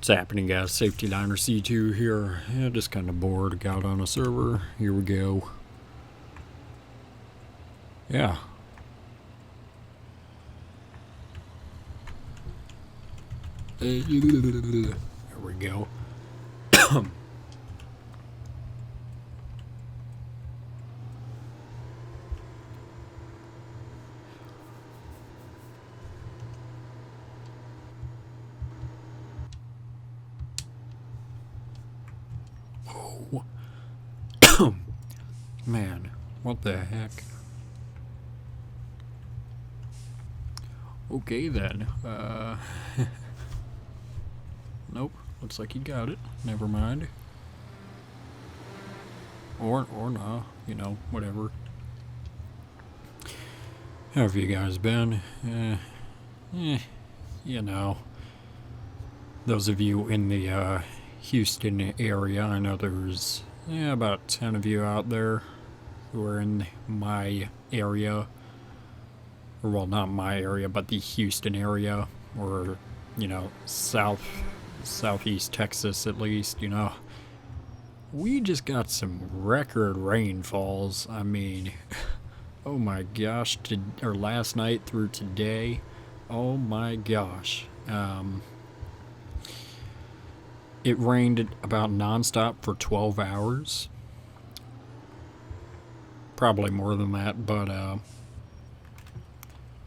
What's happening, guys? Safety Liner C2 here. Yeah, just kind of bored. Got on a server. Here we go. Yeah. There we go. Oh. Man, what the heck? Okay then. Nope. Looks like you got it. Never mind. Or nah. You know, whatever. How have you guys been? You know. Those of you in the Houston area, I know there's about 10 of you out there who are in my area. Or, well, not my area, but the Houston area, or, you know, southeast Texas at least, you know. We just got some record rainfalls. I mean, oh my gosh, or last night through today, oh my gosh. It rained about nonstop for 12 hours. Probably more than that, but,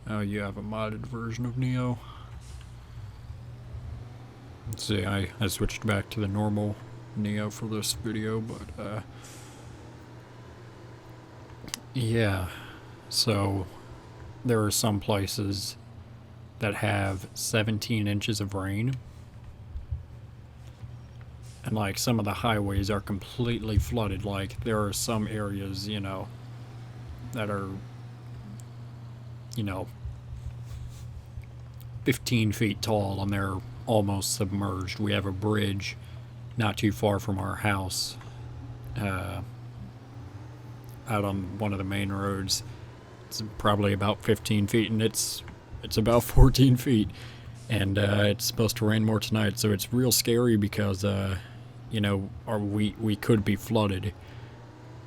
oh, you have a modded version of Neo. Let's see, I switched back to the normal Neo for this video, but, yeah. So, there are some places that have 17 inches of rain. And, like, some of the highways are completely flooded. Like, there are some areas, you know, that are, you know, 15 feet tall and they're almost submerged. We have a bridge not too far from our house, out on one of the main roads. It's probably about 15 feet, and it's about 14 feet. And it's supposed to rain more tonight, so it's real scary because, you know, we could be flooded,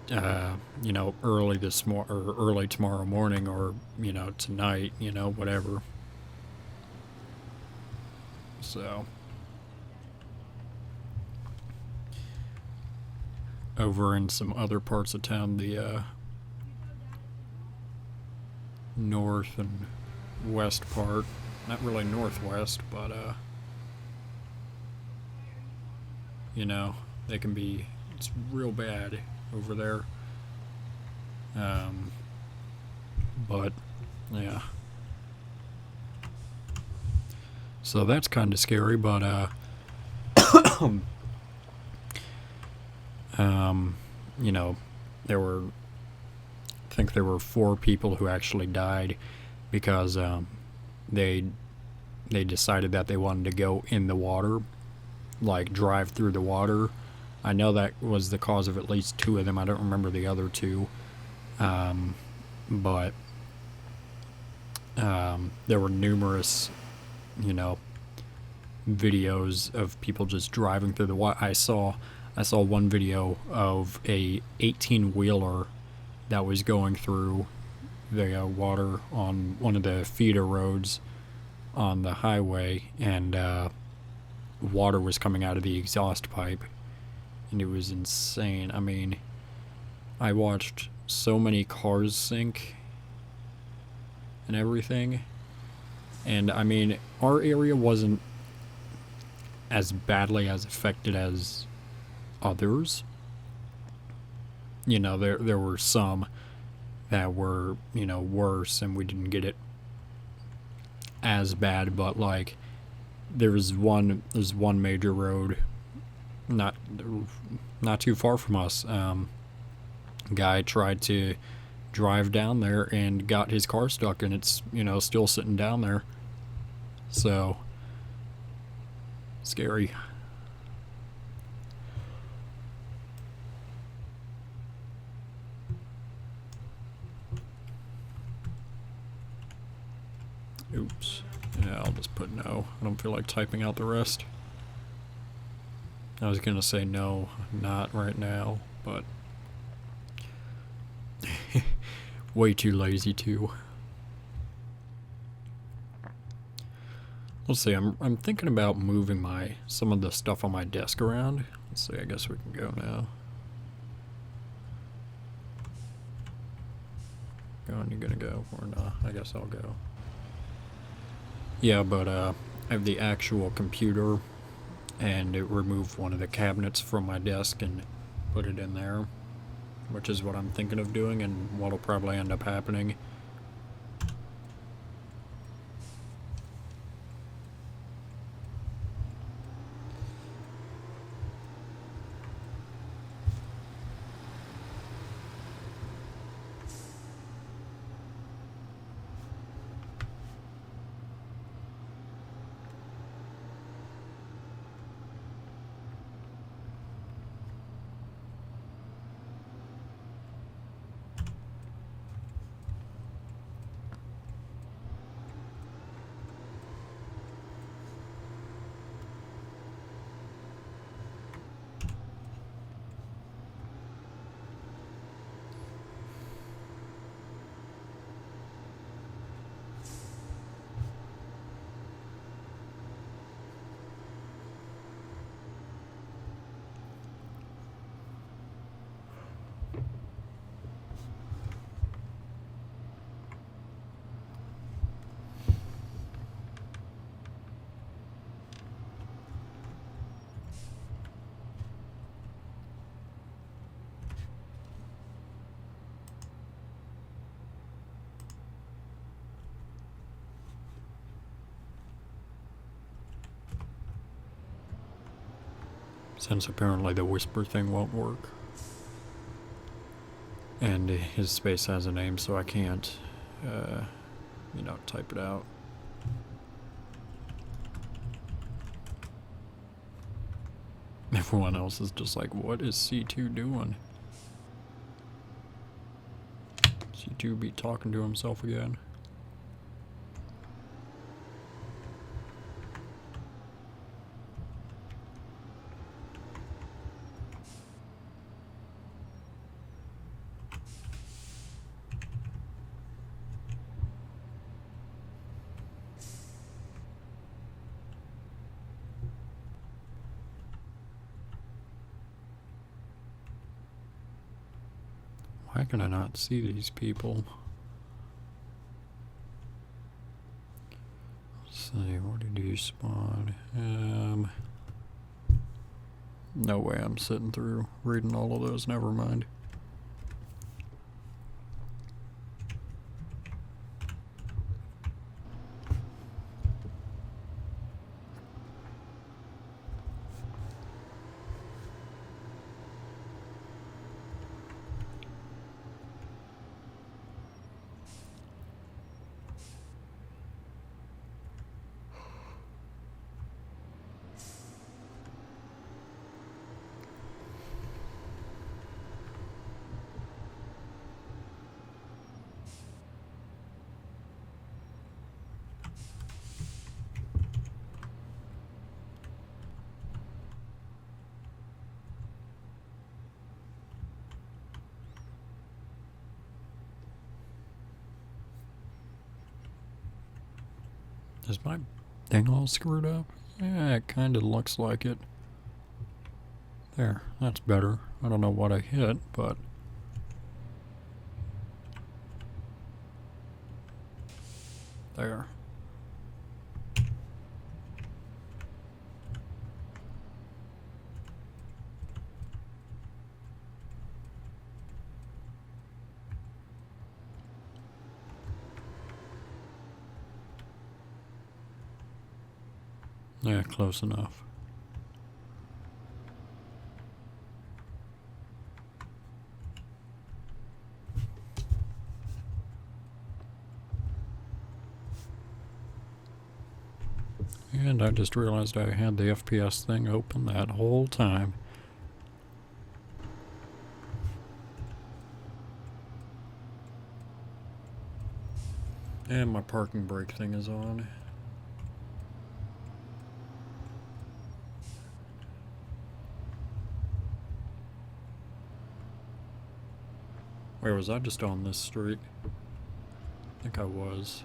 you know, early tomorrow morning, or, you know, tonight, you know, whatever. So, over in some other parts of town, the north and west part, not really northwest, but you know, they can be, it's real bad over there. But yeah, so that's kind of scary, but you know, I think there were 4 people who actually died because they decided that they wanted to go in the water, like drive through the water. I know that was the cause of at least 2 of them. I don't remember the other 2, but there were numerous, you know, videos of people just driving through the water. I saw one video of a 18-wheeler that was going through the water on one of the feeder roads on the highway, and water was coming out of the exhaust pipe, and it was insane. I mean, I watched so many cars sink and everything, and I mean, our area wasn't as badly as affected as others. You know, there were some that were, you know, worse, and we didn't get it as bad, but like there's one major road not too far from us. Guy tried to drive down there and got his car stuck, and it's, you know, still sitting down there. So scary. Oops. Yeah, I'll just put no. I don't feel like typing out the rest. I was gonna say no, not right now, but way too lazy to. Let's see, I'm thinking about moving some of the stuff on my desk around. Let's see, I guess we can go now. Going, you gonna go or not? I guess I'll go. Yeah, but I have the actual computer, and it removed one of the cabinets from my desk and put it in there, which is what I'm thinking of doing and what'll probably end up happening. Since apparently the whisper thing won't work. And his space has a name, so I can't, type it out. Everyone else is just like, what is C2 doing? C2 be talking to himself again. Why can I not see these people? Let's see, where did you spawn? No way I'm sitting through reading all of those, never mind. Is my thing all screwed up? Yeah, it kind of looks like it. There, that's better. I don't know what I hit, but... there. Yeah, close enough. And I just realized I had the FPS thing open that whole time. And my parking brake thing is on. Where was I just on this street? I think I was.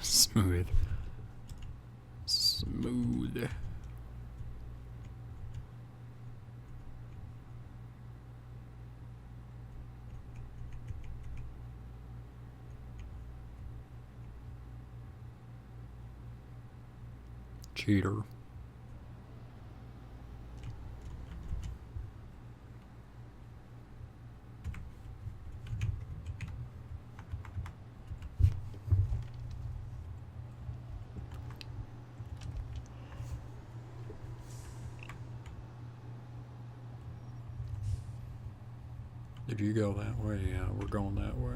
Smooth. Smooth. Cheater. Did you go that way? Yeah, we're going that way.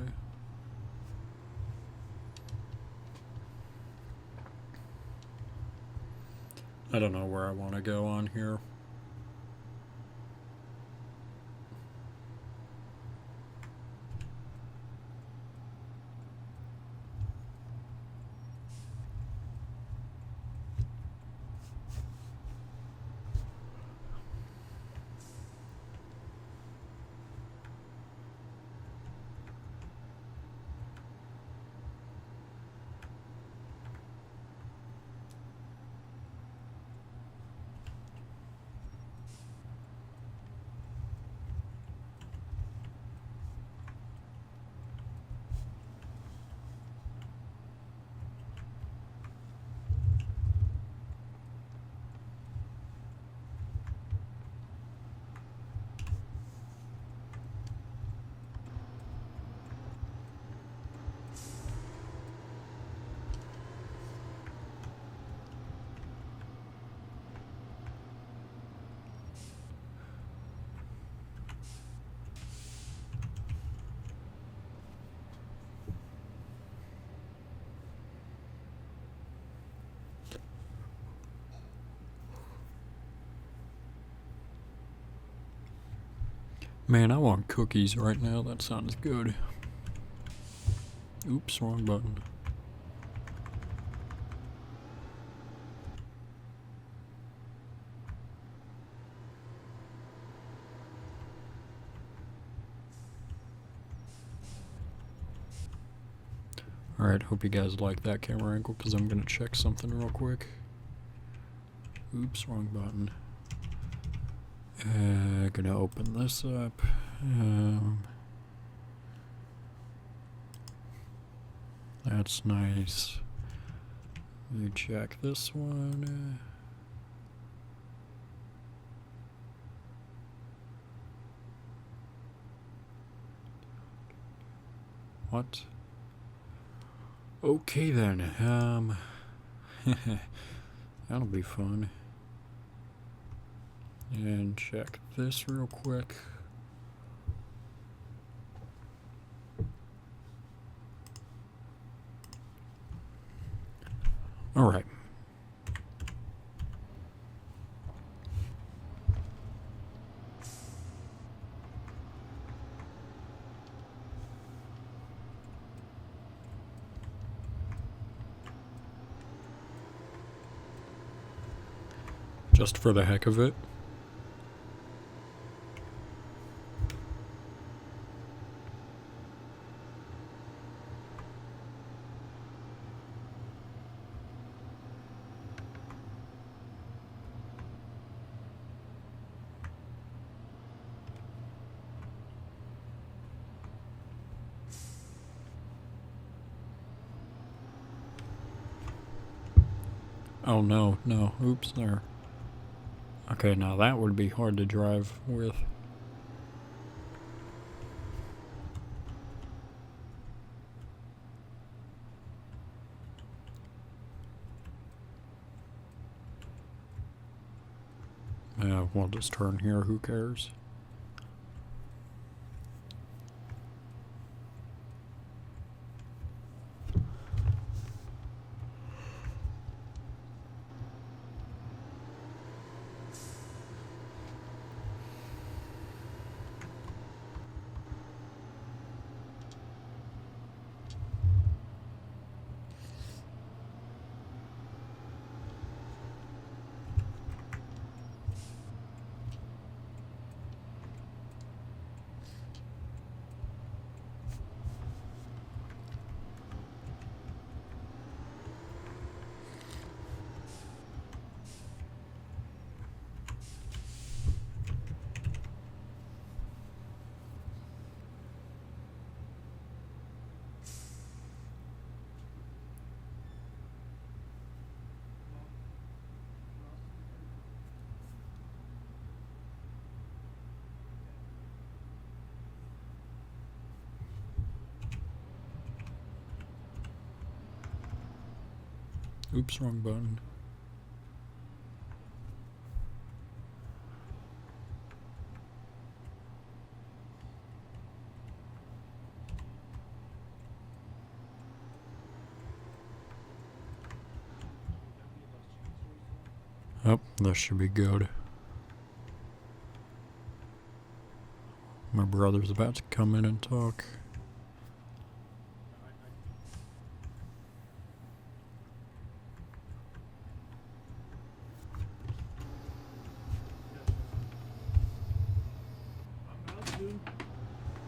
I don't know where I want to go on here. Man, I want cookies right now. That sounds good. Oops, wrong button. Alright, hope you guys like that camera angle because I'm going to check something real quick. Oops, wrong button. Gonna open this up. That's nice. You check this one. What? Okay then. That'll be fun. And check this real quick. All right. Just for the heck of it. Oh no, no, oops, there. Okay, now that would be hard to drive with. Yeah, we'll just turn here, who cares? Oops, wrong button. Oh, this should be good. My brother's about to come in and talk.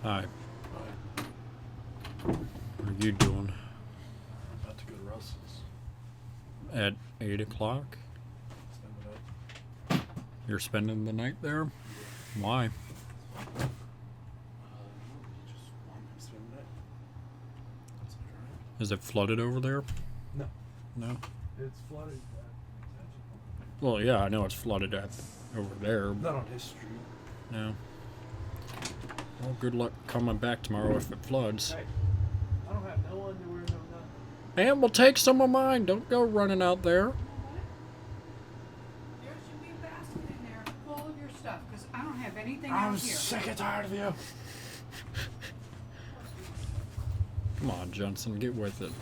Hi. What are you doing? About to go to Russell's. At 8 o'clock? Spend the night. You're spending the night there? Why? Just want to spend the night. That's my drive. Is it flooded over there? No. No? It's flooded. Well, yeah, I know it's flooded over there. Not on his street. No. Well, good luck coming back tomorrow if it floods. Hey, I don't have no underwear, no nothing. And we'll take some of mine. Don't go running out there. There should be a basket in there full of your stuff, because I don't have anything I'm out here. sick and tired of you. Come on, Jensen, get with it.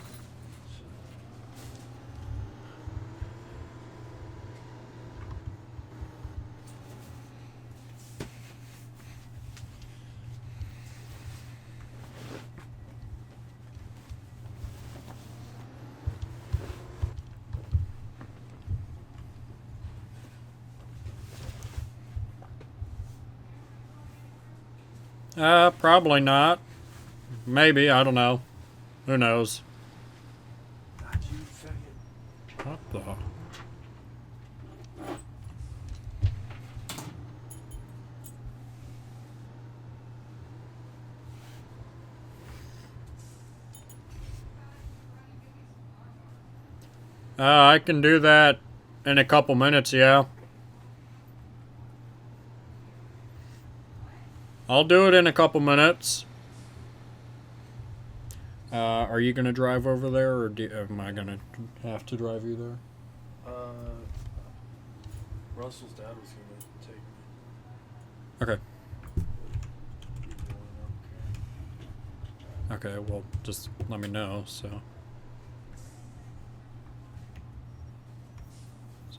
Probably not. Maybe, I don't know. Who knows? Not you, faggot. What the? I can do that in a couple minutes, yeah. I'll do it in a couple minutes. Are you gonna drive over there, or am I gonna have to drive you there? Russell's dad was gonna take me. Okay. I Okay, well, just let me know, so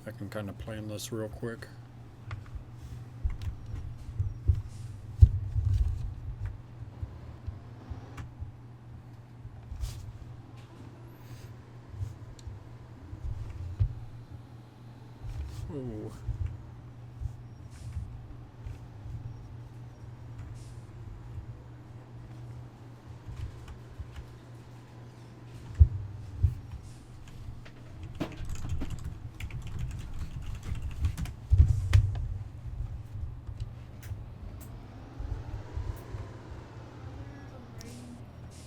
I can kind of plan this real quick. Ooh.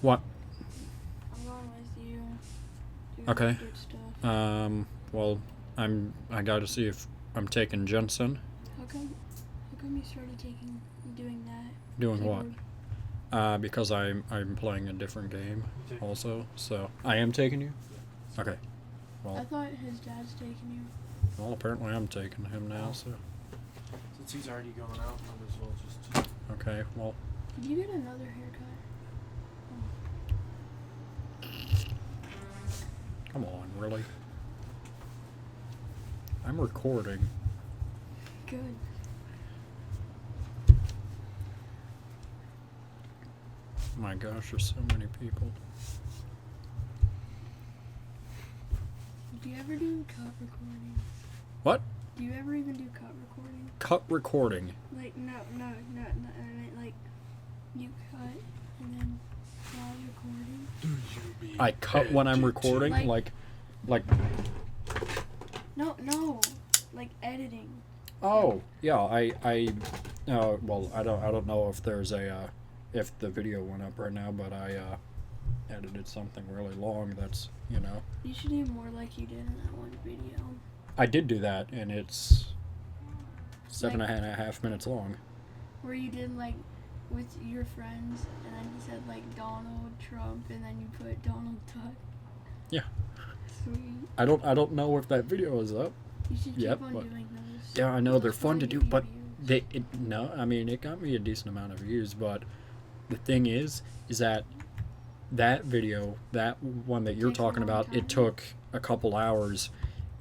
What? I'm going with you. Do Okay. good stuff. Well, I gotta see if I'm taking Jensen. How come you started doing that? Doing what? Keyboard? Because I'm playing a different game take also, so I am taking you? Okay. I Well, thought his dad's taking you. apparently I'm taking him now, so. Since he's already going out, might as well just. Okay, well, Did you get another haircut? come on, really? I'm recording. Good. My gosh, there's so many people. Do you ever do cut recording? What? Do you ever even do cut recording? Cut recording. Like no, I mean like you cut and then while recording. Do you be I cut when I'm recording, like No, like editing. oh, yeah, well, I don't know if there's if the video went up right now, but I edited something really long that's, You should do more like you did in that one video. I did do that, and it's 7.5 minutes long. Where you did like with your friends, and then you said like Donald Trump, and then you put Donald Duck. Yeah. sweet. I don't know if that video is up. You should Yep, keep on but- doing those. Yeah, I know they're Those fun to get do, you but views. no, I mean it got me a decent amount of views, but the thing is that video, that one that you're Takes a talking long about, time. it took a couple hours,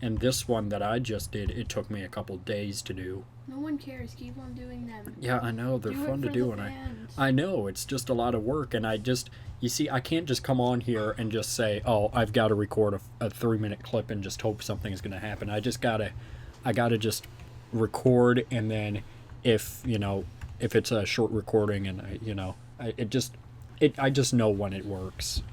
and this one that I just did, it took me a couple days to do. No one cares. Keep on doing them. Yeah, I know they're Do fun it to for do, the and fans. I know it's just a lot of work, and you see, I can't just come on here and just say, oh, I've got to record a 3-minute clip and just hope something is going to happen. I gotta just record, and then if it's a short recording, and I just know when it works.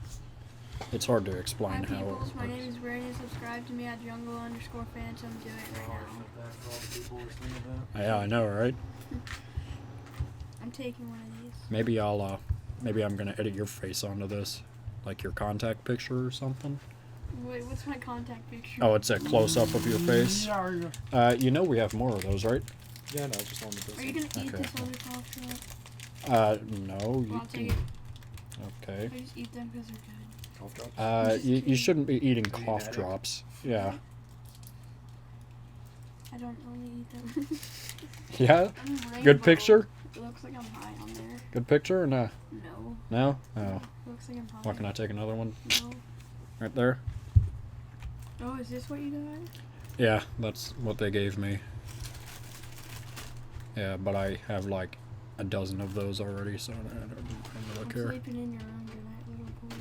It's hard to explain Hi how it peoples, my works. name is Brandon. Subscribe to me at jungle_phantom. Do it right now. Shut that for all the people listening to that. Yeah, I know, right? I'm taking one of these. Maybe I'm gonna edit your face onto this, like your contact picture or something. Wait, what's my contact picture? Oh, it's a close up of your face. We have more of those, right? Yeah, no, just wanted to. Are you gonna eat Okay. this other cough drop? No, Well, you I'll take it. Okay. I just eat them because they're good. Cough drops? You shouldn't be eating Are you cough addict? drops. Yeah. I don't only eat them. Yeah? I'm rainbow. Good picture? It looks like I'm high on there. Good picture or no? No. No? Oh. Looks like I'm high. What, can I take another one? No. Right there? Oh, is this what you got? Yeah, that's what they gave me. Yeah, but I have like a dozen of those already, so I don't really I'm care. sleeping in your room tonight, little boy.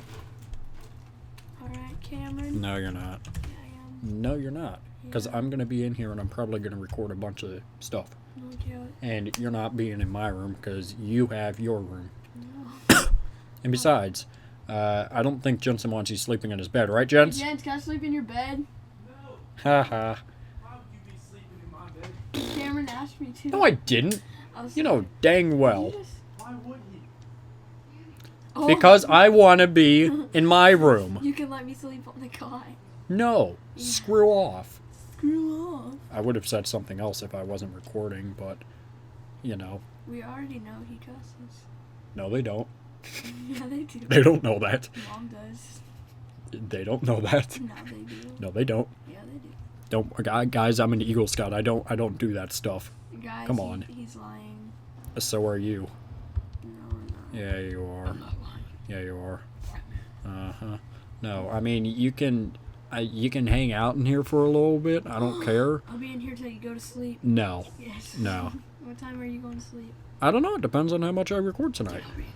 Alright, Cameron. No, you're not. Yeah, I am. No, you're not. Because Yeah. I'm going to be in here and I'm probably going to record a bunch of stuff. Okay. And you're not being in my room because you have your room. No. And besides, I don't think Jensen wants you sleeping in his bed, right, Jens? Jens, can I sleep in your bed? No. Haha. Why would you be sleeping in my bed? Cameron asked me to. No, I didn't. I was You know dang well. You just- Why would he? Oh, Because I want to be in my room. you can let me sleep on the cot. No. Yeah. Screw off. Screw off. I would have said something else if I wasn't recording, but, We already know he cusses. no, they don't. Yeah, they do. They don't know that. Mom does. They don't know that. No, they do. No, they don't. Yeah, they do. Guys, I'm an Eagle Scout. I don't do that stuff. Guys, Come on. He's lying. So are you. No, I'm not. Yeah, you are. I'm not lying. Yeah, you are. Uh-huh. No, I mean, you can hang out in here for a little bit. I don't care. I'll be in here till you go to sleep. No. Yes. No. What time are you going to sleep? I don't know. It depends on how much I record tonight. I'll be in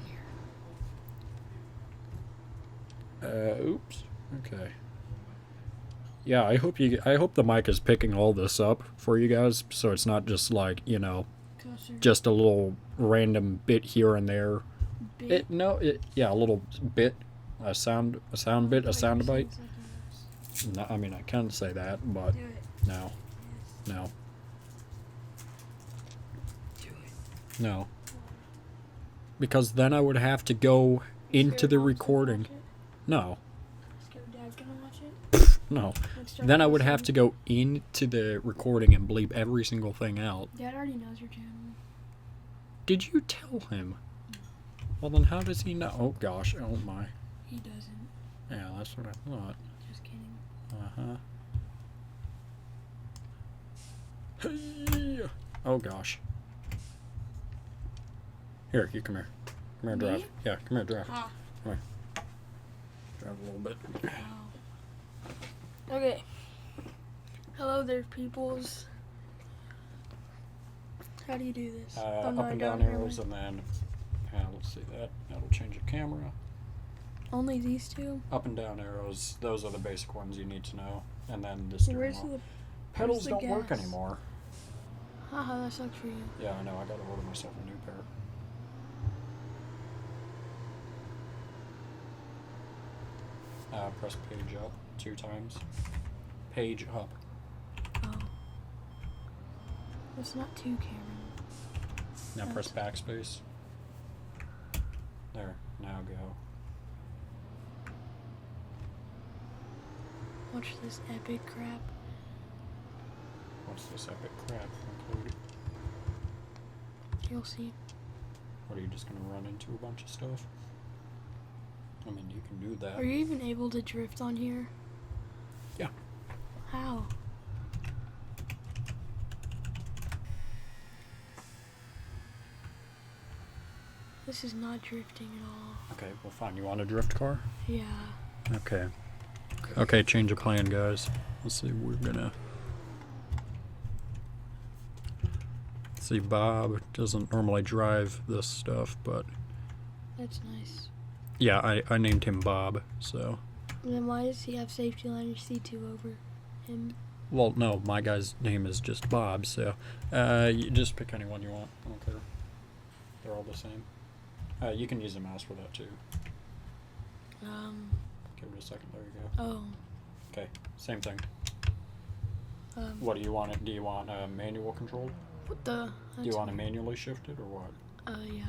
here. Oops. Okay. Yeah, I hope the mic is picking all this up for you guys, so it's not just like, Cusser. just a little random bit here and there. Big. Yeah, a little bit, a sound bit, a sound bite. Sounds like No, I mean, I can say that, but Do it. no, Yes. no, Do it. no. Because then I would have to go into the recording. No, Dad's gonna watch it. no. Let's start Then I would listening. have to go into the recording and bleep every single thing out. Dad already knows your channel. Did you tell him? Well, then how does he know? Oh, gosh. Oh, my. He doesn't. Yeah, that's what I thought. Just kidding. Uh-huh. Hey. Oh, gosh. Here, you come here. Come here, drive. Me? Yeah, come here, drive. Ah. Come here. Drive a little bit. Wow. Okay. Hello there, peoples. How do you do this? Oh, no, Up I and don't down hear arrows, my- and then, let's see that. That'll change the camera. Only these two? Up and down arrows, those are the basic ones you need to know. And then the steering Where's wheel. the... Pedals the don't work gas? anymore. Haha, that sucks for you. Yeah, I know. I gotta order myself a new pair. Press page up 2 times. Page up. Oh. That's not two, Cameron. Now press backspace. There. Now go. Watch this epic crap. What's this epic crap include? You'll see. What, are you just gonna run into a bunch of stuff? I mean, you can do that. Are you even able to drift on here? How? This is not drifting at all. Okay, well fine. You want a drift car? Yeah. Okay. Okay, change of plan, guys. Let's see, we're gonna... See, Bob doesn't normally drive this stuff, but... That's nice. Yeah, I named him Bob, so... And then why does he have safety liner C2 over him? Well, no, my guy's name is just Bob, so... you just pick anyone you want. I don't care. They're all the same. You can use a mouse for that, too. Give it a second. There you go. Oh. Okay, same thing. What do you want? Do you want manual control? What the? Do you want to manually shift it or what? Yeah.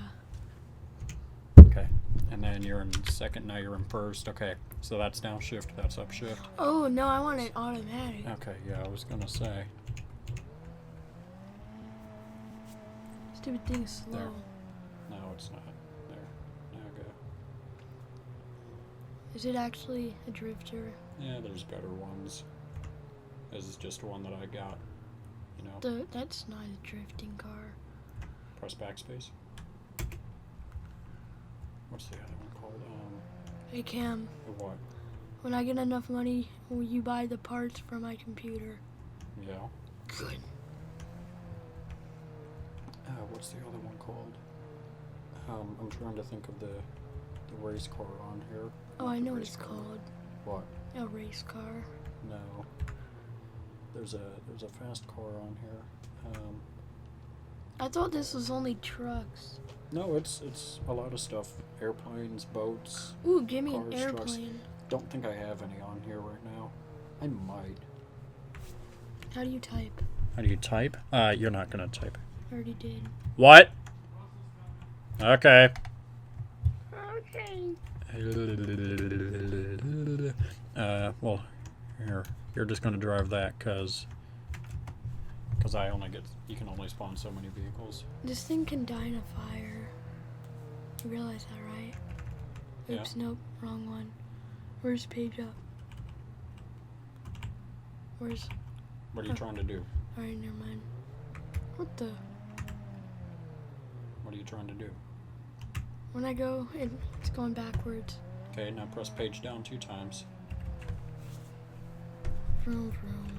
Okay, and then you're in second. Now you're in first. Okay, so that's downshift. That's upshift. Oh no, I want it automatic. Okay, yeah, I was gonna say. Stupid thing is slow. There. No, it's not. There. Now go. Is it actually a drifter? Yeah, there's better ones. This is just one that I got. You know. That's not a drifting car. Press backspace. What's the other one called? Hey Cam, The what? when I get enough money, will you buy the parts for my computer? Yeah. Good. What's the other one called? I'm trying to think of the race car on here. Oh, I know what Race it's car. called. What? A race car. No. There's a fast car on here. I thought this was only trucks. No, it's a lot of stuff. Airplanes, boats. Ooh, give me an Cars, trucks. airplane. Don't think I have any on here right now. I might. How do you type? How do you type? You're not gonna type. I already did. What? Okay. Okay. Well, here. You're just gonna drive that, cause you can only spawn so many vehicles. This thing can die in a fire. You realize that, right? Yeah. Oops, nope, wrong one. Where's page up? Where's... What are you trying to do? Alright, never mind. What the... What are you trying to do? When I go, it's going backwards. Okay, now press page down 2 times. Vroom, vroom.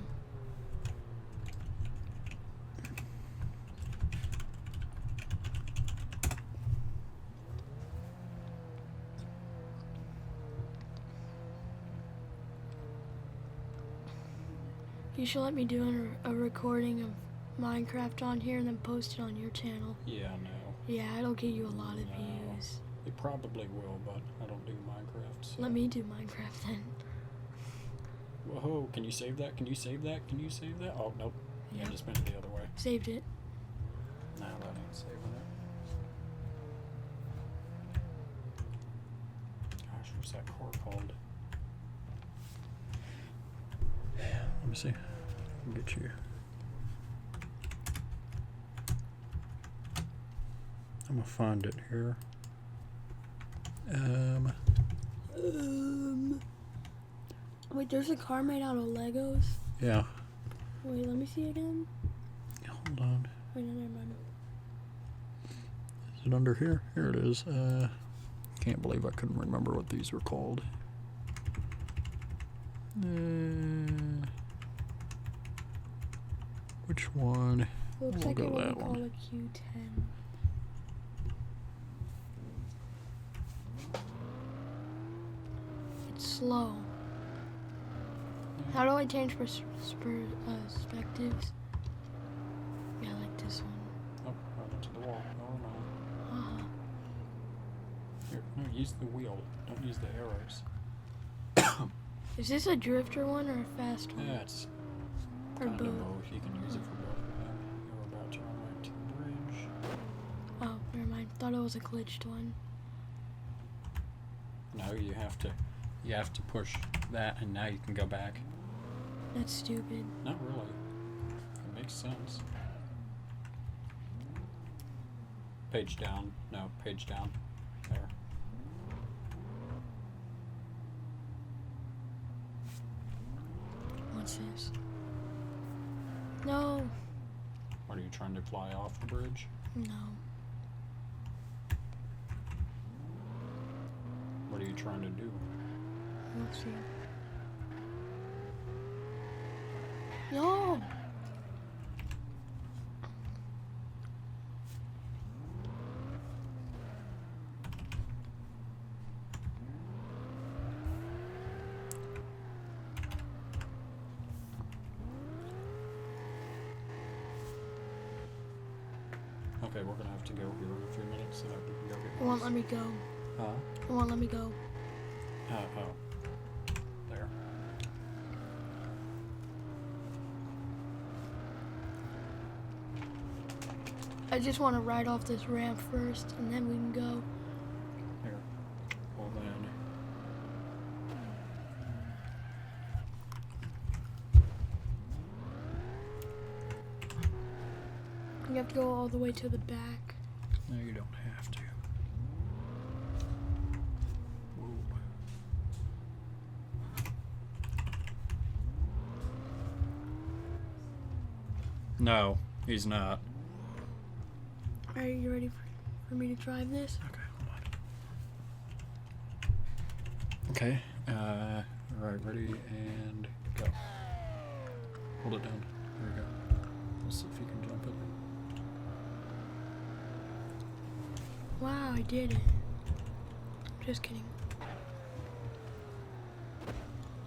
You should let me do a recording of Minecraft on here and then post it on your channel. Yeah, no. Yeah, it'll get you a lot of No. views. It probably will, but I don't do Minecraft. So. Let me do Minecraft then. Whoa, can you save that? Can you save that? Can you save that? Oh, nope. Yeah, Yeah. just went the other way. Saved it. No, that ain't saving it. Gosh, what's that car called? Let me see. I'll get you. I'm gonna find it here. Wait, there's a car made out of Legos? Yeah. Wait, let me see again. Hold on. Wait, no, never mind. Is it under here? Here it is. Can't believe I couldn't remember what these were called. Which one? Looks We'll like go it would that be called one. a Q10. It's slow. How do I change perspectives? Yeah, like this one. Oh, right into the wall. No, no. Uh-huh. Here, no, use the wheel. Don't use the arrows. Is this a drifter one or a fast one? Yeah, it's Or kind of both? both. You can use it for both of them. You're about to run right to the bridge. Oh, never mind. Thought it was a glitched one. No, you have to push that, and now you can go back. That's stupid. Not really. It makes sense. Page down. No, page down. There. What's this? trying to fly off the bridge? No. What are you trying to do? We'll see. No! Okay, we're gonna have to go here in a few minutes so that we can go get It won't let me go. Huh? It won't let me go. Oh. There. I just want to ride off this ramp first, and then we can go. Here. Hold on. You have to go all the way to the back. No, you don't have to. Whoa. No, he's not. Are you ready for me to drive this? Okay, hold on. Okay, alright, ready, and go. Hold it down. There we go. Let's see if you can jump it. Wow, I did it. Just kidding.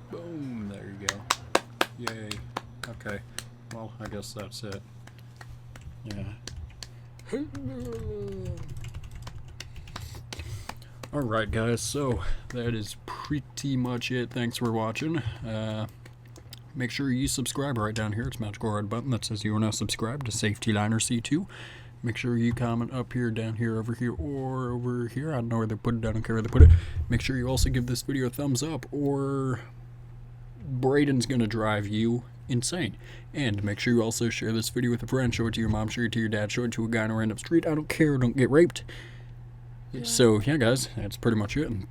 Boom, there you go. Yay. Okay, well, I guess that's it. Yeah. Alright guys, so that is pretty much it. Thanks for watching. Make sure you subscribe right down here. It's a magical red button that says you are now subscribed to Safety Liner C2. Make sure you comment up here, down here, over here, or over here. I don't know where they put it. I don't care where they put it. Make sure you also give this video a thumbs up, or Braden's gonna drive you insane. And make sure you also share this video with a friend. Show it to your mom, show it to your dad, show it to a guy on a random street. I don't care. Don't get raped. Yeah. So, yeah, guys, that's pretty much it. And